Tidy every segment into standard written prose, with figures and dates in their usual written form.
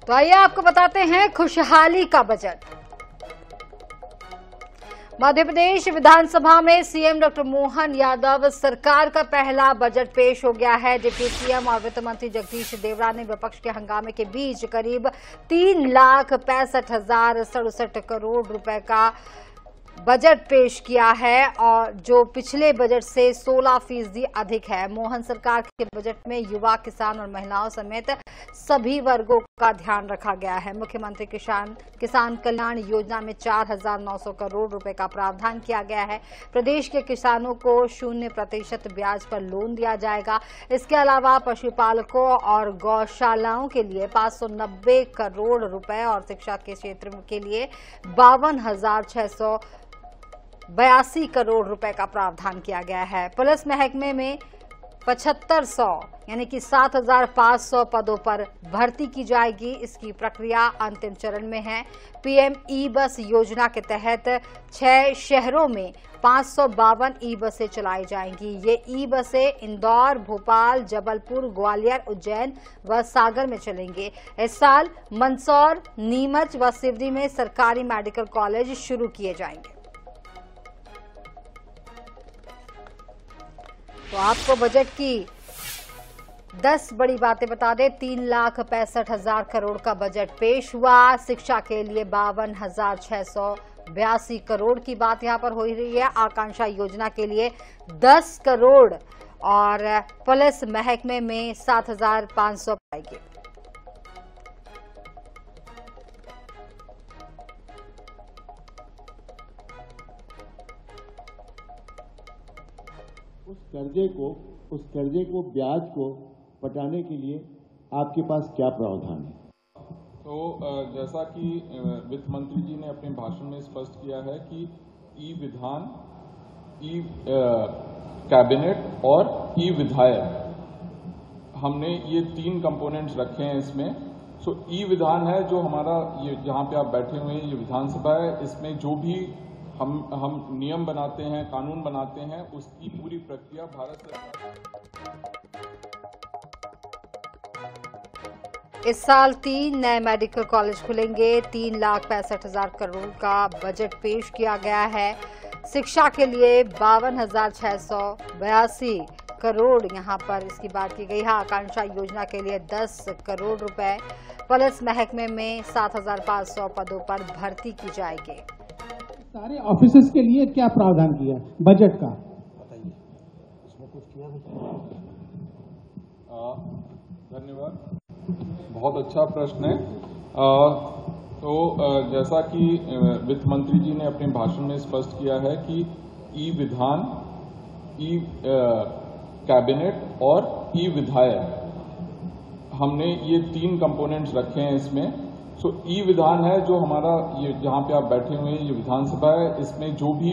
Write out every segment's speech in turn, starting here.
तो आइए आपको बताते हैं खुशहाली का बजट। मध्य प्रदेश विधानसभा में सीएम डॉक्टर मोहन यादव सरकार का पहला बजट पेश हो गया है। डिप्टी सीएम और वित्त मंत्री जगदीश देवड़ा ने विपक्ष के हंगामे के बीच करीब 3,65,067 करोड़ रुपए का बजट पेश किया है, और जो पिछले बजट से 16% अधिक है। मोहन सरकार के बजट में युवा, किसान और महिलाओं समेत सभी वर्गों का ध्यान रखा गया है। मुख्यमंत्री किसान कल्याण योजना में 4,900 करोड़ रुपए का प्रावधान किया गया है। प्रदेश के किसानों को 0% ब्याज पर लोन दिया जाएगा। इसके अलावा पशुपालकों और गौशालाओं के लिए 590 करोड़ रुपए और शिक्षा के क्षेत्र के लिए 52,682 करोड़ रुपए का प्रावधान किया गया है। पुलिस महकमे में 7500 यानी कि 7,500 पदों पर भर्ती की जाएगी। इसकी प्रक्रिया अंतिम चरण में है। पीएम ई बस योजना के तहत 6 शहरों में 552 ई बसें चलाई जाएंगी। ये ई बसें इंदौर, भोपाल, जबलपुर, ग्वालियर, उज्जैन व सागर में चलेंगे। इस साल मंदसौर, नीमच व सिवनी में सरकारी मेडिकल कॉलेज शुरू किए जाएंगे। तो आपको बजट की 10 बड़ी बातें बता दें। 3,65,000 करोड़ का बजट पेश हुआ। शिक्षा के लिए 52,682 करोड़ की बात यहां पर हो रही है। आकांक्षा योजना के लिए 10 करोड़ और पुलिस महकमे में 7,500 पाएगी। उस कर्जे को ब्याज को पटाने के लिए आपके पास क्या प्रावधान है? तो जैसा कि वित्त मंत्री जी ने अपने भाषण में स्पष्ट किया है कि ई विधान, ई कैबिनेट और ई विधायक, हमने ये 3 कंपोनेंट्स रखे हैं इसमें। सो ई विधान है जो हमारा ये जहाँ पे आप बैठे हुए हैं, ये विधानसभा है। इसमें जो भी हम नियम बनाते हैं, कानून बनाते हैं, उसकी पूरी प्रक्रिया भारत सरकार। इस साल 3 नए मेडिकल कॉलेज खुलेंगे। 3,65,000 करोड़ का बजट पेश किया गया है। शिक्षा के लिए 52,682 करोड़ यहाँ पर इसकी बात की गई है। आकांक्षा योजना के लिए 10 करोड़ रुपए। पुलिस महकमे में 7,500 पदों पर भर्ती की जाएगी। सारे ऑफिसर्स के लिए क्या प्रावधान किया बजट का, बताइए। इसमें कुछ किया है? धन्यवाद, बहुत अच्छा प्रश्न है। तो जैसा कि वित्त मंत्री जी ने अपने भाषण में स्पष्ट किया है कि ई विधान, ई कैबिनेट और ई विधायक, हमने ये 3 कंपोनेंट्स रखे हैं इसमें। सो ई विधान है जो हमारा ये जहाँ पे आप बैठे हुए हैं, ये विधानसभा है। इसमें जो भी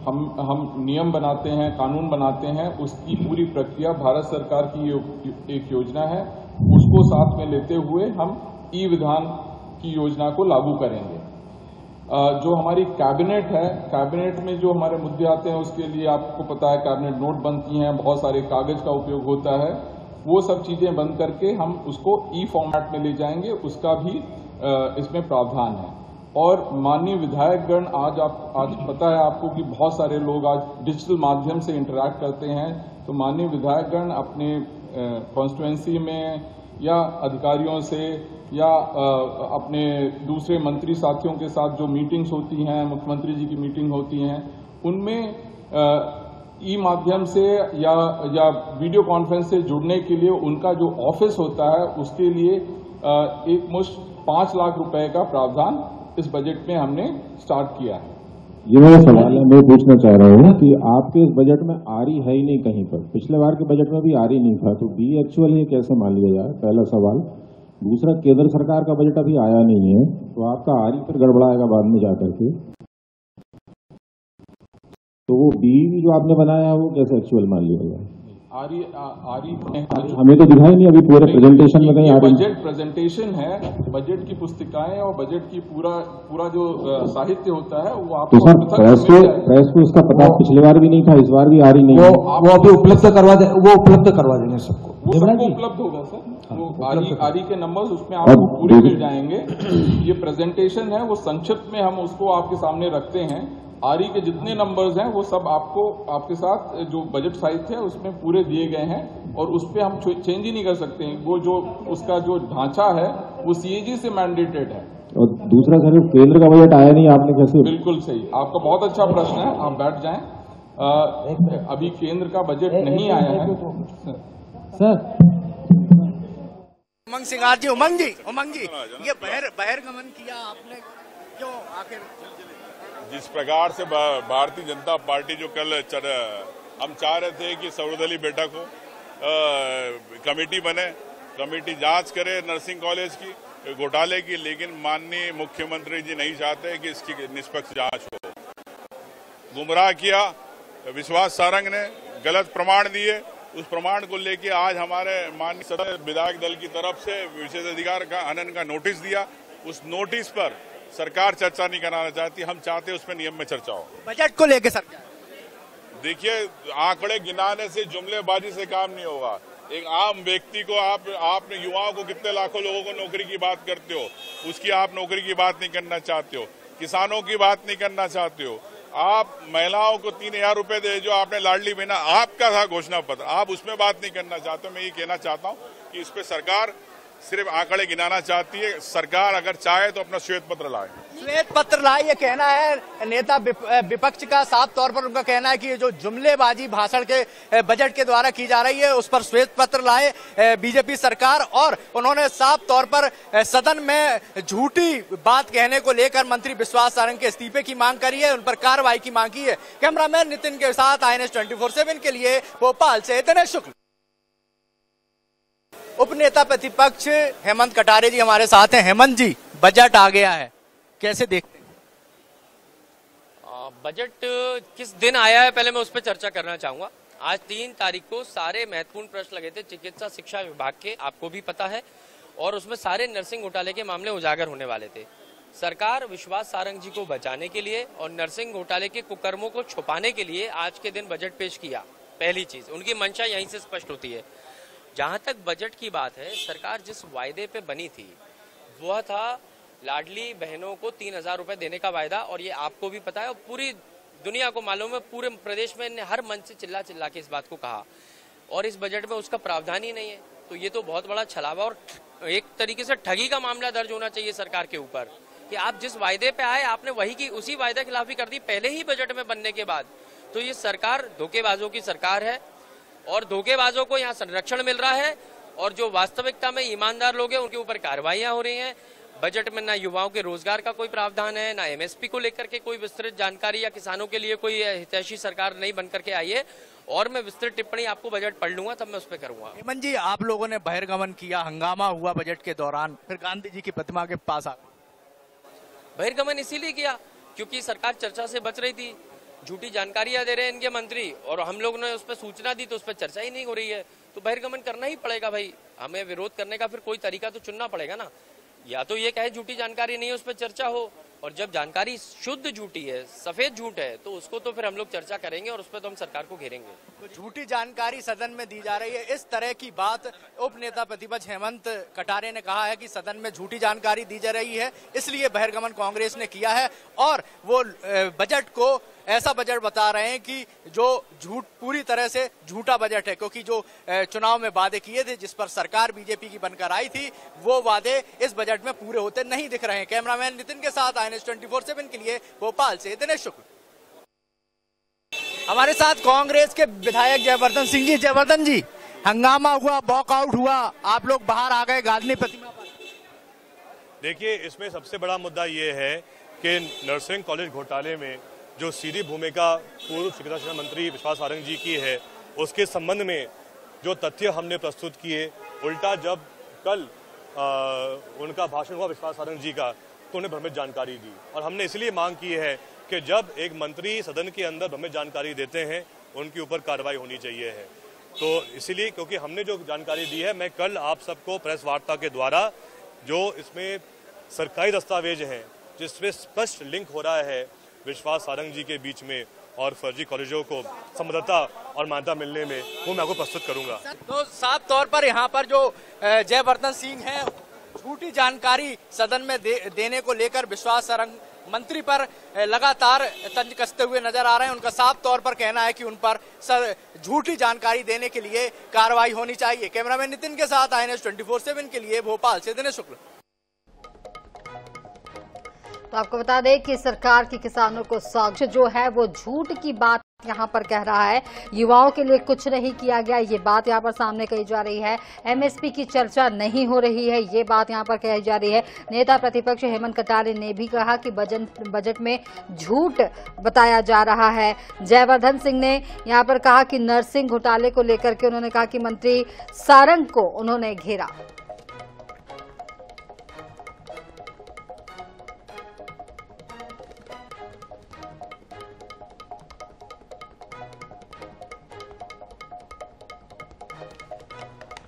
हम नियम बनाते हैं, कानून बनाते हैं, उसकी पूरी प्रक्रिया भारत सरकार की एक योजना है। उसको साथ में लेते हुए हम ई विधान की योजना को लागू करेंगे। जो हमारी कैबिनेट है, कैबिनेट में जो हमारे मुद्दे आते हैं उसके लिए आपको पता है कैबिनेट नोट बनती हैं, बहुत सारे कागज का उपयोग होता है। वो सब चीजें बंद करके हम उसको ई फॉर्मेट में ले जाएंगे, उसका भी इसमें प्रावधान है। और माननीय विधायकगण, आज पता है आपको कि बहुत सारे लोग आज डिजिटल माध्यम से इंटरैक्ट करते हैं। तो माननीय विधायकगण अपने कॉन्स्टिट्यूएंसी में या अधिकारियों से या अपने दूसरे मंत्री साथियों के साथ जो मीटिंग्स होती हैं, मुख्यमंत्री जी की मीटिंग होती हैं, उनमें ई माध्यम से या वीडियो कॉन्फ्रेंस से जुड़ने के लिए उनका जो ऑफिस होता है उसके लिए एक मुश्त 5 लाख रुपए का प्रावधान इस बजट में हमने स्टार्ट किया है। ये मेरा सवाल है, मैं पूछना चाह रहा हूँ कि आपके इस बजट में आरी है ही नहीं कहीं पर। पिछले बार के बजट में भी आरी नहीं था, तो बी एक्चुअल ये कैसे मान लिया जाए? पहला सवाल। दूसरा, केंद्र सरकार का बजट अभी आया नहीं है, तो आपका आरी फिर गड़बड़ाएगा बाद में जाकर के। तो वो बी जो आपने बनाया है वो कैसे एक्चुअल मान लिया जाए? आरी हमें तो दिखाई नहीं अभी पूरे प्रेजेंटेशन में कहीं। बजट प्रेजेंटेशन है, बजट की पुस्तिकाएं और बजट की पूरा जो साहित्य होता है वो आपको तो सर प्रेस को इसका पता पिछली बार भी नहीं था, इस बार भी आ रही नहीं। वो अभी उपलब्ध करवा देंगे सबको। वो सबको उपलब्ध होगा सर, वो आरी के नंबर्स उसमें आपको पूरे मिल जाएंगे। ये प्रेजेंटेशन है वो संक्षिप्त में हम उसको आपके सामने रखते हैं। आरी के जितने नंबर्स हैं वो सब आपको आपके साथ जो बजट साहित्य है उसमें पूरे दिए गए हैं और उस पर हम चेंज ही नहीं कर सकते हैं। वो जो उसका जो ढांचा है वो सीएजी से मैंडेटेड है। और दूसरा सर, केंद्र का बजट आया नहीं, आपने कैसे? बिल्कुल सही, आपका बहुत अच्छा प्रश्न है, आप बैठ जाएं। अभी केंद्र का बजट नहीं आया है सर। उमंग सिंगार जी, उमंग जी, ये बहिर्गमन किया आपने क्यों? आखिर जिस प्रकार से भारतीय जनता पार्टी जो कल हम चाह रहे थे कि सर्वदलीय बैठक हो, कमेटी बने, कमेटी जांच करे नर्सिंग कॉलेज की घोटाले की, लेकिन माननीय मुख्यमंत्री जी नहीं चाहते कि इसकी निष्पक्ष जांच हो। गुमराह किया विश्वास सारंग ने, गलत प्रमाण दिए। उस प्रमाण को लेके आज हमारे माननीय सदस्य विधायक दल की तरफ से विशेषाधिकार का हनन का नोटिस दिया। उस नोटिस पर सरकार चर्चा नहीं कराना चाहती, हम चाहते हैं उसमें नियम में चर्चा हो। बजट को लेकर सरकार, देखिए, आंकड़े गिनाने से, जुमलेबाजी से काम नहीं होगा। एक आम व्यक्ति को आपने युवाओं को कितने लाखों लोगों को नौकरी की बात करते हो, उसकी आप नौकरी की बात नहीं करना चाहते हो, किसानों की बात नहीं करना चाहते हो, आप महिलाओं को 3000 रुपए दे जो आपने लाडली बहना आपका था घोषणा पत्र, आप उसमें बात नहीं करना चाहते। मैं ये कहना चाहता हूँ कि इस पे सरकार सिर्फ आंकड़े गिनाना चाहती है। सरकार अगर चाहे तो अपना श्वेत पत्र लाए। श्वेत पत्र लाए, ये कहना है नेता विपक्ष का। साफ तौर पर उनका कहना है कि ये जो जुमलेबाजी भाषण के बजट के द्वारा की जा रही है उस पर श्वेत पत्र लाए बीजेपी सरकार। और उन्होंने साफ तौर पर सदन में झूठी बात कहने को लेकर मंत्री विश्वास सारंग के इस्तीफे की मांग करी है, उन पर कार्रवाई की मांग की है। कैमरामैन नितिन के साथ INS 24/7 के लिए भोपाल से दिनेश शुक्ल। उपनेता प्रतिपक्ष हेमंत कटारे जी हमारे साथ हैं। हेमंत जी, बजट आ गया है, कैसे देखते हैं? बजट किस दिन आया है पहले मैं उस पर चर्चा करना चाहूंगा। आज 3 तारीख को सारे महत्वपूर्ण प्रश्न लगे थे चिकित्सा शिक्षा विभाग के, आपको भी पता है, और उसमें सारे नर्सिंग घोटाले के मामले उजागर होने वाले थे। सरकार विश्वास सारंग जी को बचाने के लिए और नर्सिंग घोटाले के कुकर्मों को छुपाने के लिए आज के दिन बजट पेश किया। पहली चीज, उनकी मंशा यहीं से स्पष्ट होती है। जहां तक बजट की बात है, सरकार जिस वायदे पे बनी थी वह था लाडली बहनों को 3000 रुपए देने का वायदा, और ये आपको भी पता है और पूरी दुनिया को मालूम है। पूरे प्रदेश में हर मंच से चिल्ला चिल्ला के इस बात को कहा, और इस बजट में उसका प्रावधान ही नहीं है। तो ये तो बहुत बड़ा छलावा और एक तरीके से ठगी का मामला दर्ज होना चाहिए सरकार के ऊपर कि आप जिस वायदे पे आए आपने वही की उसी वायदा खिलाफी कर दी पहले ही बजट में बनने के बाद। तो ये सरकार धोखेबाजों की सरकार है और धोखेबाजों को यहाँ संरक्षण मिल रहा है, और जो वास्तविकता में ईमानदार लोग हैं उनके ऊपर कार्रवाइयां हो रही हैं। बजट में ना युवाओं के रोजगार का कोई प्रावधान है, ना MSP को लेकर के कोई विस्तृत जानकारी, या किसानों के लिए कोई हितैषी सरकार नहीं बनकर के आई है। और मैं विस्तृत टिप्पणी आपको बजट पढ़ लूंगा तब मैं उस पर करूंगा। हेमंत जी, आप लोगों ने बहिर्गमन किया, हंगामा हुआ बजट के दौरान, फिर गांधी जी की प्रतिमा के पास आ गए। बहिर्गमन इसीलिए किया क्योंकि सरकार चर्चा से बच रही थी। झूठी जानकारियां दे रहे हैं इनके मंत्री, और हम लोग ने उस पर सूचना दी तो उस पर चर्चा ही नहीं हो रही है। तो बहिर्गमन करना ही पड़ेगा भाई, हमें विरोध करने का फिर कोई तरीका तो चुनना पड़ेगा ना। या तो ये कहे झूठी जानकारी नहीं है उस पर चर्चा हो, और जब जानकारी शुद्ध झूठी है, सफेद झूठ है, तो उसको तो फिर हम लोग चर्चा करेंगे और उस पर तो हम सरकार को घेरेंगे। तो झूठी जानकारी सदन में दी जा रही है, इस तरह की बात उप नेता प्रतिपक्ष हेमंत कटारे ने कहा है कि सदन में झूठी जानकारी दी जा रही है, इसलिए बहिर्गमन कांग्रेस ने किया है। और वो बजट को ऐसा बजट बता रहे हैं कि जो झूठ, पूरी तरह से झूठा बजट है, क्योंकि जो चुनाव में वादे किए थे जिस पर सरकार बीजेपी की बनकर आई थी, वो वादे इस बजट में पूरे होते नहीं दिख रहे हैं। कैमरामैन नितिन के साथ INS 24/7 के लिए भोपाल से दिनेश शुक्ल। हमारे साथ कांग्रेस के विधायक जयवर्धन सिंह जी। जयवर्धन जी, हंगामा हुआ, वॉकआउट हुआ, आप लोग बाहर आ गए गांधी प्रतिमा पर। देखिए, इसमें सबसे बड़ा मुद्दा ये है कि नर्सिंग कॉलेज घोटाले में जो सीधी भूमिका पूर्व चिकित्सा शिक्षा मंत्री विश्वास सारंग जी की है, उसके संबंध में जो तथ्य हमने प्रस्तुत किए, उल्टा जब कल उनका भाषण हुआ विश्वास सारंग जी का, तो उन्हें भ्रमित जानकारी दी। और हमने इसलिए मांग की है कि जब एक मंत्री सदन के अंदर भ्रमित जानकारी देते हैं, उनके ऊपर कार्रवाई होनी चाहिए है। तो इसीलिए, क्योंकि हमने जो जानकारी दी है, मैं कल आप सबको प्रेस वार्ता के द्वारा जो इसमें सरकारी दस्तावेज हैं जिसमें स्पष्ट लिंक हो रहा है विश्वास सारंग जी के बीच में, और फर्जी कॉलेजों को संबद्धता और मान्यता मिलने में वो मैं आपको प्रस्तुत करूंगा। तो साफ तौर पर यहाँ पर जो जयवर्धन सिंह हैं, झूठी जानकारी सदन में देने को लेकर विश्वास सारंग मंत्री पर लगातार तंज कसते हुए नजर आ रहे हैं। उनका साफ तौर पर कहना है कि उन पर झूठी जानकारी देने के लिए कार्रवाई होनी चाहिए। कैमरामैन नितिन के साथ INS 24/7 के लिए भोपाल से दिनेश शुक्ल। तो आपको बता दें कि सरकार की किसानों को सौगात जो है वो झूठ की बात यहाँ पर कह रहा है। युवाओं के लिए कुछ नहीं किया गया, ये बात यहाँ पर सामने कही जा रही है। MSP की चर्चा नहीं हो रही है, ये बात यहाँ पर कही जा रही है। नेता प्रतिपक्ष हेमंत कटारे ने भी कहा कि बजट में झूठ बताया जा रहा है। जयवर्धन सिंह ने यहाँ पर कहा कि नर्सिंग घोटाले को लेकर के उन्होंने कहा कि मंत्री सारंग को उन्होंने घेरा।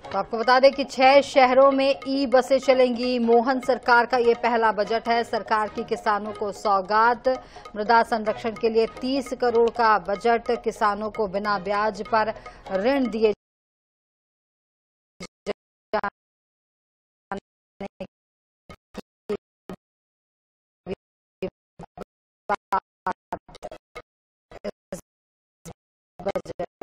तो आपको बता दें कि 6 शहरों में बसें चलेंगी। मोहन सरकार का ये पहला बजट है। सरकार की किसानों को सौगात, मृदा संरक्षण के लिए 30 करोड़ का बजट, किसानों को बिना ब्याज पर ऋण दिए बजट